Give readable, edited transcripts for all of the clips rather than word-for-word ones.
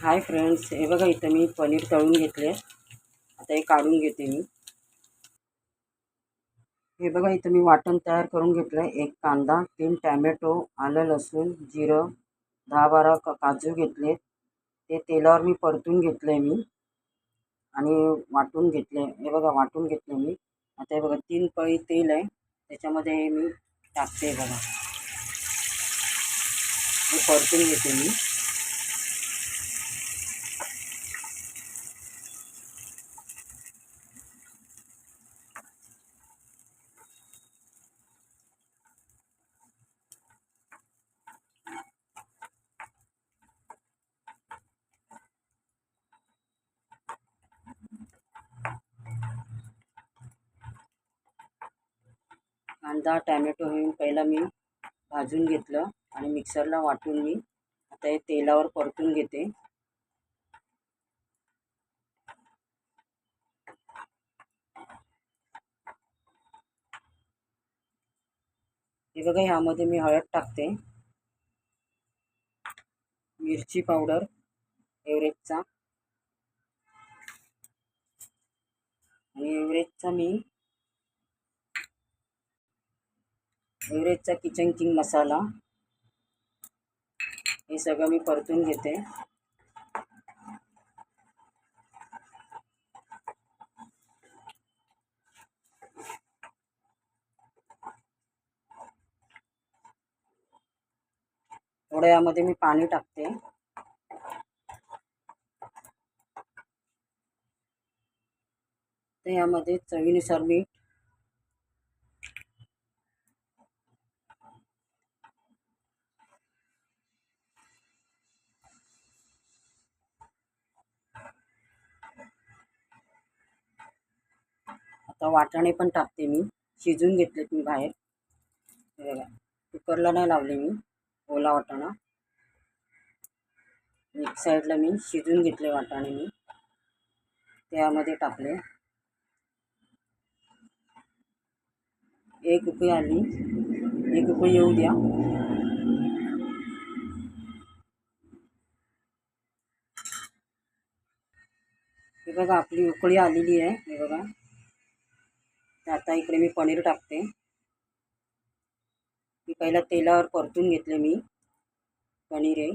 Hi friends, हे बघा इथं मी पनीर तळून घेतले. आता हे काढून घेते मी. हे बघा इथं मी वाटण तयार करून घेतलं. एक कांदा, 3 टॅमॅटो, आलं लसूण, जिरं, 10-12 काजू घेतले. ते तेलावर मी परतून घेतले मी आणि वाटून घेतले. हे बघा वाटून घेतले मी. आता हे बघा 3 पळी तेल आहे, त्याच्यामध्ये मी टाकते. बघा हे परतून घेते मी. कांदा टॅमॅटो हे पहिला मी भाजून घेतलं आणि मिक्सरला वाटून मी आता हे तेलावर परतून घेते. हे बघा ह्यामध्ये मी हळद टाकते, मिरची पावडर एव्हरेजचा आणि एव्हरेजचा किचन किंग मसाला हे सगळं मी परतून घेते. थोड्या यामध्ये मी पाणी टाकते. तर यामध्ये चवीनुसार मीठ, आता वाटाणे पण टाकते मी. शिजून घेतलेत मी बाहेर. हे बघा कुकरला नाही लावले मी, ओला वाटाणा एक साईडला मी शिजून घेतले वाटाणे मी त्यामध्ये टाकले. एक उकळी आली, एक उकळी येऊ द्या. हे बघा आपली उकळी आलेली आहे. हे बघा आता इकडे मी पनीर टाकते. मी पहिला तेलावर परतून घेतले मी पनीर आहे.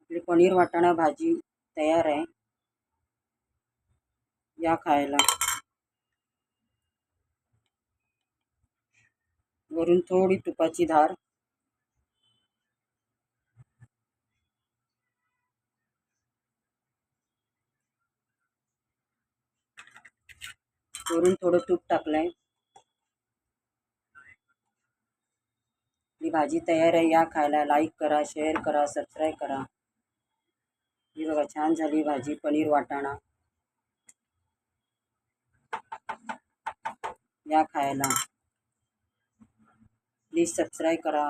आपली पनीर वाटाणा भाजी तयार आहे. या खायला. वरून थोडी तुपाची धार. वरून थोडं तूप टाकलंय. ही भाजी तयार आहे. या खायला. लाईक करा, शेअर करा, सबस्क्राईब करा. ही बघा छान झाली भाजी पनीर वाटाणा. या खायला. प्लीज सबस्क्राईब करा.